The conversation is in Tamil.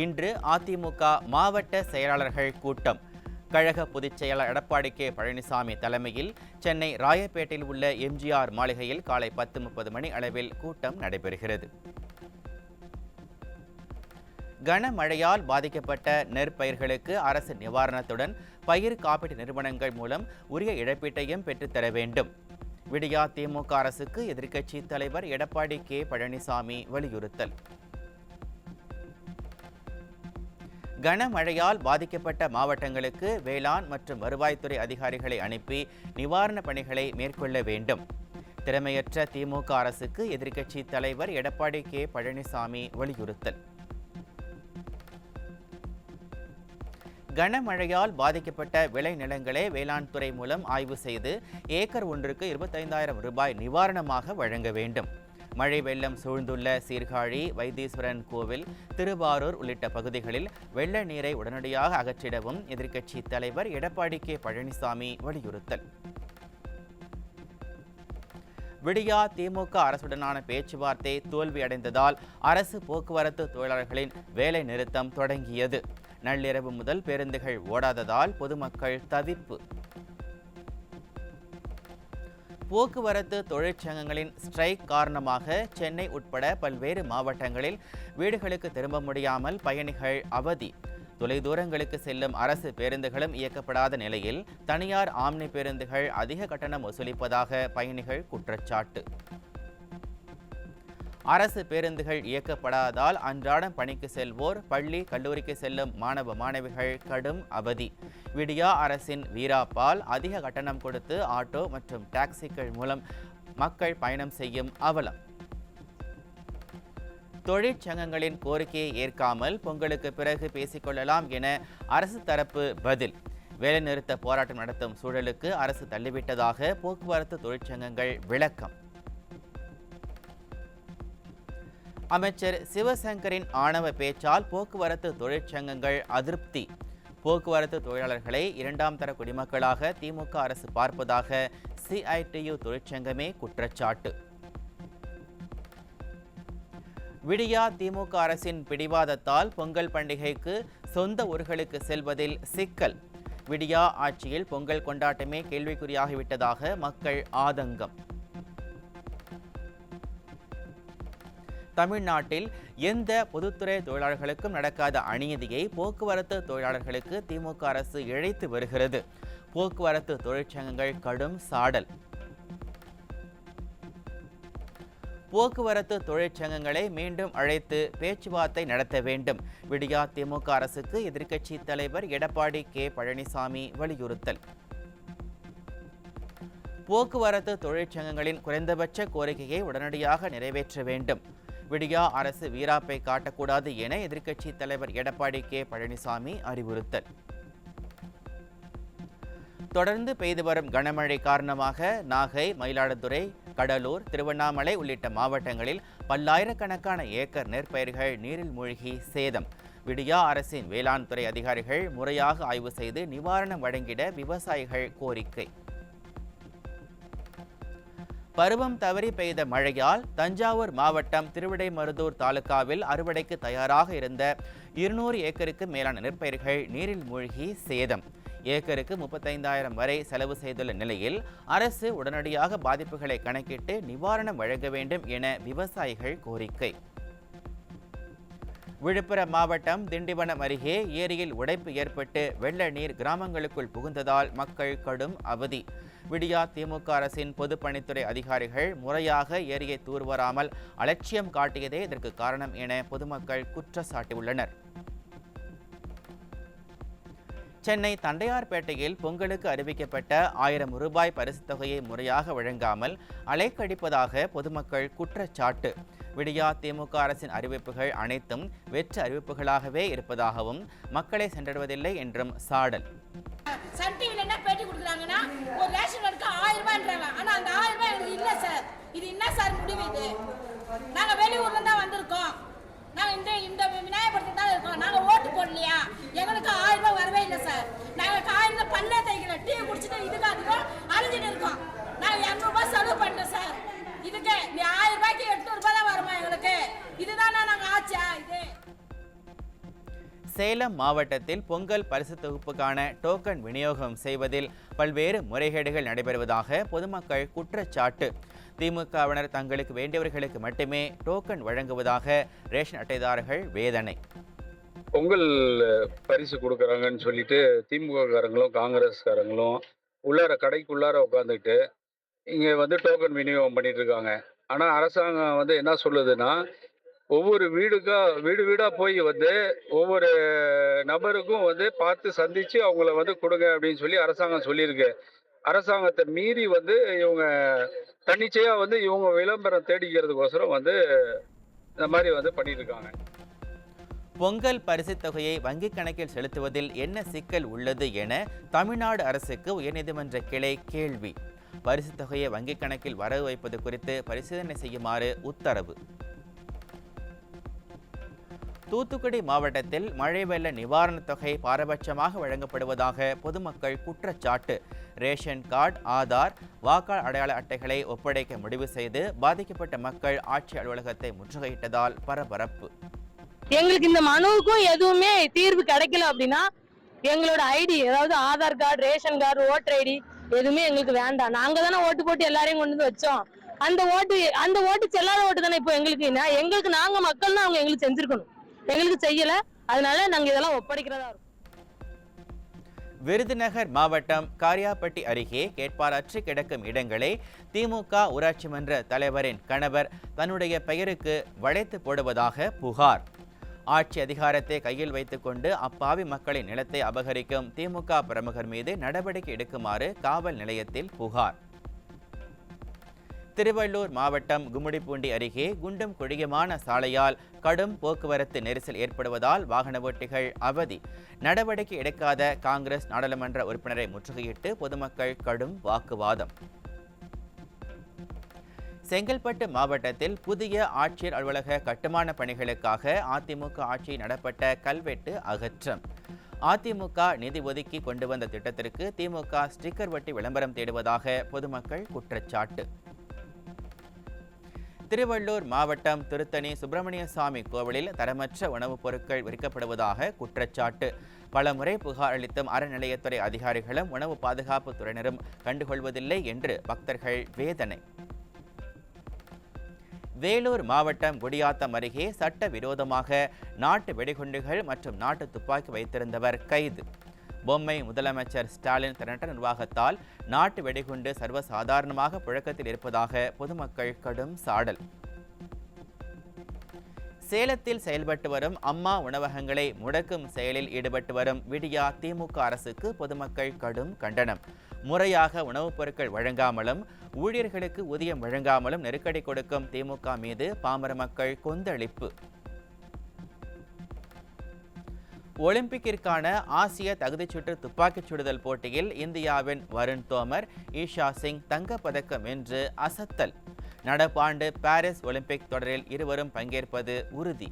இன்று அதிமுக மாவட்ட செயலாளர்கள் கூட்டம். கழக பொதுச் செயலாளர் எடப்பாடி கே பழனிசாமி தலைமையில் சென்னை ராயப்பேட்டையில் உள்ள எம்ஜிஆர் மாளிகையில் காலை 10:30 மணி அளவில் கூட்டம் நடைபெறுகிறது. கனமழையால் பாதிக்கப்பட்ட நெற்பயிர்களுக்கு அரசு நிவாரணத்துடன் பயிர் காப்பீட்டு நிறுவனங்கள் மூலம் உரிய இழப்பீட்டையும் பெற்றுத்தர வேண்டும். விடியா திமுக அரசுக்கு எதிர்க்கட்சி தலைவர் எடப்பாடி கே பழனிசாமி வலியுறுத்தல். கனமழையால் பாதிக்கப்பட்ட மாவட்டங்களுக்கு வேளாண் மற்றும் வருவாய்த்துறை அதிகாரிகளை அனுப்பி நிவாரணப் பணிகளை மேற்கொள்ள வேண்டும். திறமையற்ற திமுக அரசுக்கு எதிர்க்கட்சி தலைவர் எடப்பாடி கே பழனிசாமி வலியுறுத்தல். கனமழையால் பாதிக்கப்பட்ட விளைநிலங்களை வேளாண் துறை மூலம் ஆய்வு செய்து ஏக்கர் ஒன்றுக்கு 25,000 ரூபாய் நிவாரணமாக வழங்க வேண்டும். மழை வெள்ளம் சூழ்ந்துள்ள சீர்காழி, வைத்தீஸ்வரன் கோவில், திருவாரூர் உள்ளிட்ட பகுதிகளில் வெள்ள நீரை உடனடியாக அகற்றிடவும் எதிர்க்கட்சி தலைவர் எடப்பாடி கே பழனிசாமி வலியுறுத்தல். விடியா திமுக அரசுடனான பேச்சுவார்த்தை தோல்வியடைந்ததால் அரசு போக்குவரத்து தொழிலாளர்களின் வேலை நிறுத்தம் தொடங்கியது. நள்ளிரவு முதல் பேருந்துகள் ஓடாததால் பொதுமக்கள் தவிப்பு. போக்குவரத்து தொழிற்சங்கங்களின் ஸ்ட்ரைக் காரணமாக சென்னை உட்பட பல்வேறு மாவட்டங்களில் வீடுகளுக்கு திரும்ப முடியாமல் பயணிகள் அவதி. தொலைதூரங்களுக்கு செல்லும் அரசு பேருந்துகளும் இயக்கப்படாத நிலையில் தனியார் ஆம்னி பேருந்துகள் அதிக கட்டணம் வசூலிப்பதாக பயணிகள் குற்றச்சாட்டு. அரசு பேருந்துகள் இயக்கப்படாததால் அன்றாடம் பணிக்கு செல்வோர், பள்ளி கல்லூரிக்கு செல்லும் மாணவ மாணவிகள் கடும் அவதி. விடியா அரசின் வீராப்பால் அதிக கட்டணம் கொடுத்து ஆட்டோ மற்றும் டாக்ஸிகள் மூலம் மக்கள் பயணம் செய்யும் அவலம். தொழிற்சங்கங்களின் கோரிக்கையை ஏற்காமல் பொங்கலுக்கு பிறகு பேசிக்கொள்ளலாம் என அரசு தரப்பு பதில். வேலைநிறுத்த போராட்டம் நடத்தும் சூழலுக்கு அரசு தள்ளிவிட்டதாக போக்குவரத்து தொழிற்சங்கங்கள் விளக்கம். அமைச்சர் சிவசங்கரின் ஆணவ பேச்சால் போக்குவரத்து தொழிற்சங்கங்கள் அதிருப்தி. போக்குவரத்து தொழிலாளர்களை 2ஆம் தர குடிமக்களாக திமுக அரசு பார்ப்பதாக CITU தொழிற்சங்கமே குற்றச்சாட்டு. விடியா திமுக அரசின் பிடிவாதத்தால் பொங்கல் பண்டிகைக்கு சொந்த ஊர்களுக்கு செல்வதில் சிக்கல். விடியா ஆட்சியில் பொங்கல் கொண்டாட்டமே கேள்விக்குறியாகிவிட்டதாக மக்கள் ஆதங்கம். தமிழ்நாட்டில் எந்த பொதுத்துறை தொழிலாளர்களுக்கும் நடக்காத அநீதியை போக்குவரத்து தொழிலாளர்களுக்கு திமுக அரசு இழைத்து வருகிறது. போக்குவரத்து தொழிற்சங்கங்கள் கடும் சாடல். போக்குவரத்து தொழிற்சங்கங்களை மீண்டும் அழைத்து பேச்சுவார்த்தை நடத்த வேண்டும். விடியா திமுக அரசுக்கு எதிர்க்கட்சி தலைவர் எடப்பாடி கே பழனிசாமி வலியுறுத்தல். போக்குவரத்து தொழிற்சங்கங்களின் குறைந்தபட்ச கோரிக்கையை உடனடியாக நிறைவேற்ற வேண்டும். விடியா அரசு வீராப்பை காட்டக்கூடாது என எதிர்க்கட்சி தலைவர் எடப்பாடி கே பழனிசாமி அறிவுறுத்தல். தொடர்ந்து பெய்து வரும் கனமழை காரணமாக நாகை, மயிலாடுதுறை, கடலூர், திருவண்ணாமலை உள்ளிட்ட மாவட்டங்களில் பல்லாயிரக்கணக்கான ஏக்கர் நெற்பயிர்கள் நீரில் மூழ்கி சேதம். விடியா அரசின் வேளாண் துறை அதிகாரிகள் முறையாக ஆய்வு செய்து நிவாரணம் வழங்கிட விவசாயிகள் கோரிக்கை. பருவம் தவறி பெய்த மழையால் தஞ்சாவூர் மாவட்டம் திருவிடைமருதூர் தாலுகாவில் அறுவடைக்கு தயாராக இருந்த 200 ஏக்கருக்கு மேலான நெற்பயிர்கள் நீரில் மூழ்கி சேதம். ஏக்கருக்கு 35,000 வரை செலவு செய்துள்ள நிலையில் அரசு உடனடியாக பாதிப்புகளை கணக்கிட்டு நிவாரணம் வழங்க வேண்டும் என விவசாயிகள் கோரிக்கை. விழுப்புரம் மாவட்டம் திண்டிவனம் அருகே ஏரியில் உடைப்பு ஏற்பட்டு வெள்ள நீர் கிராமங்களுக்குள் புகுந்ததால் மக்கள் கடும் அவதி. விடியா திமுக அரசின் பொதுப்பணித்துறை அதிகாரிகள் முறையாக ஏரியை தூர்வாராமல் அலட்சியம் காட்டியதே இதற்கு காரணம் என பொதுமக்கள் குற்றச்சாட்டியுள்ளனர். சென்னை தண்டையார்பேட்டையில் பொங்கலுக்கு அறிவிக்கப்பட்ட 1000 ரூபாய் பரிசுத் தொகையை முறையாக வழங்காமல் அலைக்கழிப்பதாக பொதுமக்கள் குற்றச்சாட்டு. விடியா திமுக அரசின் அறிவிப்புகள் அனைத்தும் வெற்று அறிவிப்புகளாகவே இருப்பதாகவும் மக்களை சென்றடைவதில்லை என்றும் சாடல். சன் டிவில என்ன பேட்டி கொடுக்குறாங்கன்னா ஒரு ரேஷன் கார்டுக்கு 1000 ரூபாய்ன்றாங்க. ஆனா அந்த 1000 ரூபாய் எங்களுக்கு இல்ல சார். இது என்ன சார் முடிவு இது? நாங்க வெளியூர்ல தான் வந்திருக்கோம். நாங்க இந்த விநாயகபுரத்துல தான் இருக்கோம். நாங்க ஓட்டு போடலையா? எங்களுக்கு 1000 ரூபாய் வரவே இல்லை சார். நாங்க காலையில பல்ல தேய்க்கல, டீ குடிச்சிட்டு இதுக்கு அதுக்கும் அழிஞ்சிட்டு இருக்கோம். நாங்க 200 ரூபாய் செலவு பண்ணோம் சார். இதுக்கு 1000 ரூபாய்க்கு 800 ரூபாய் தான் வருமா எங்களுக்கு? இதுதானா நாங்க ஆச்சா இது? சேலம் மாவட்டத்தில் பொங்கல் பரிசு தொகுப்புக்கான டோக்கன் விநியோகம் செய்வதில் பல்வேறு முறைகேடுகள் நடைபெறுவதாக பொதுமக்கள் குற்றச்சாட்டு. திமுகவினர் தங்களுக்கு வேண்டியவர்களுக்கு மட்டுமே டோக்கன் வழங்குவதாக ரேஷன் அட்டைதாரர்கள் வேதனை. பொங்கல் பரிசு கொடுக்குறாங்கன்னு சொல்லிட்டு திமுககாரங்களும் காங்கிரஸ்காரங்களும் உள்ளார கடைக்குள்ளார உட்காந்துட்டு இங்கே டோக்கன் விநியோகம் பண்ணிட்டு இருக்காங்க. ஆனால் அரசாங்கம் என்ன சொல்லுதுன்னா, ஒவ்வொரு வீடு வீடாக போய் ஒவ்வொரு நபருக்கும் பார்த்து சந்தித்து அவங்கள கொடுங்க அப்படின்னு சொல்லி அரசாங்கம் சொல்லியிருக்கு. அரசாங்கத்தை மீறி இவங்க தன்னிச்சையாக இவங்க விளம்பரம் தேடிக்கிறதுக்கோசரம் இந்த மாதிரி பண்ணிட்டு இருக்காங்க. பொங்கல் பரிசுத் தொகையை வங்கிக் கணக்கில் செலுத்துவதில் என்ன சிக்கல் உள்ளது என தமிழ்நாடு அரசுக்கு உயர்நீதிமன்ற கிளை கேள்வி. பரிசுத் தொகையை வங்கிக் கணக்கில் வரவு வைப்பது குறித்து பரிசீலனை செய்யுமாறு உத்தரவு. தூத்துக்குடி மாவட்டத்தில் மழை வெள்ள நிவாரணத் தொகை பாரபட்சமாக வழங்கப்படுவதாக பொதுமக்கள் குற்றச்சாட்டு. ரேஷன் கார்டு, ஆதார், வாக்காளர் அடையாள அட்டைகளை ஒப்படைக்க முடிவு செய்து பாதிக்கப்பட்ட மக்கள் ஆட்சி அலுவலகத்தை முற்றுகையிட்டதால் பரபரப்பு. எங்களுக்கு இந்த மனுவுக்கும் எதுவுமே தீர்வு கிடைக்கல அப்படின்னா எங்களோட ஐடி, அதாவது Aadhaar card, ration card, voter ID எதுவுமே எங்களுக்கு வேண்டாம். நாங்க தானே ஓட்டு போட்டு எல்லாரையும் கொண்டு வந்து வச்சோம். அந்த ஓட்டு செல்லாத ஓட்டு தானே இப்போ எங்களுக்கு நாங்க மக்கள் தான் அவங்க எங்களுக்கு செஞ்சிருக்கணும். எங்களுக்கு செய்யல, அதனால நாங்க இதெல்லாம் ஒப்படைக்கிறதா இருக்கும். விருதுநகர் மாவட்டம் காரியாபட்டி அருகே கேட்பாரற்று கிடக்கும் இடங்களை திமுக ஊராட்சி மன்ற தலைவரின் கணவர் தன்னுடைய பெயருக்கு வளைத்து போடுவதாக புகார். ஆட்சி அதிகாரத்தை கையில் வைத்துக்கொண்டு அப்பாவி மக்களின் நிலத்தை அபகரிக்கும் திமுக பிரமுகர் மீது நடவடிக்கை எடுக்குமாறு காவல் நிலையத்தில் புகார். திருவள்ளூர் மாவட்டம் கும்மிடிப்பூண்டி அருகே குண்டும் குழியுமான சாலையால் கடும் போக்குவரத்து நெரிசல் ஏற்படுவதால் வாகன ஓட்டிகள் அவதி. நடவடிக்கை எடுக்காத காங்கிரஸ் நாடாளுமன்ற உறுப்பினரை முற்றுகையிட்டு பொதுமக்கள் கடும் வாக்குவாதம். செங்கல்பட்டு மாவட்டத்தில் புதிய ஆட்சியர் அலுவலக கட்டுமான பணிகளுக்காக அதிமுக ஆட்சியில் நடப்பட்ட கல்வெட்டு அகற்றம். அதிமுக நிதி ஒதுக்கி கொண்டு வந்த திட்டத்திற்கு திமுக ஸ்டிக்கர் ஒட்டி விளம்பரம் தேடுவதாக பொதுமக்கள் குற்றச்சாட்டு. திருவள்ளூர் மாவட்டம் திருத்தணி சுப்பிரமணிய சாமி கோவிலில் தரமற்ற உணவுப் பொருட்கள் விற்கப்படுவதாக குற்றச்சாட்டு. பல முறை புகார் அளித்தும் அறநிலையத்துறை அதிகாரிகளும் உணவு பாதுகாப்பு துறையினரும் கண்டுகொள்வதில்லை என்று பக்தர்கள் வேதனை. வேலூர் மாவட்டம் குடியாத்தம் அருகே சட்டவிரோதமாக நாட்டு வெடிகுண்டுகள் மற்றும் நாட்டு துப்பாக்கி வைத்திருந்தவர் கைது. பொம்மை முதலமைச்சர் ஸ்டாலின் திரட்ட நிர்வாகத்தால் நாட்டு வெடிகுண்டு சர்வசாதாரணமாக புழக்கத்தில் இருப்பதாக பொதுமக்கள் கடும் சாடல். சேலத்தில் செயல்பட்டு வரும் அம்மா உணவகங்களை முடக்கும் செயலில் ஈடுபட்டு வரும் விடியா திமுக அரசுக்கு பொதுமக்கள் கடும் கண்டனம். முறையாக உணவுப் பொருட்கள் வழங்காமலும் ஊழியர்களுக்கு ஊதியம் வழங்காமலும் நெருக்கடி கொடுக்கும் திமுக மீது பாமர மக்கள் கொந்தளிப்பு. ஒலிம்பிக்கிற்கான ஆசிய தகுதிச்சுற்று துப்பாக்கிச் சுடுதல் போட்டியில் இந்தியாவின் வருண் தோமர், ஈஷா சிங் தங்கப்பதக்கம் வென்று அசத்தல். நடப்பாண்டு பாரிஸ் ஒலிம்பிக் தொடரில் இருவரும் பங்கேற்பது உறுதி.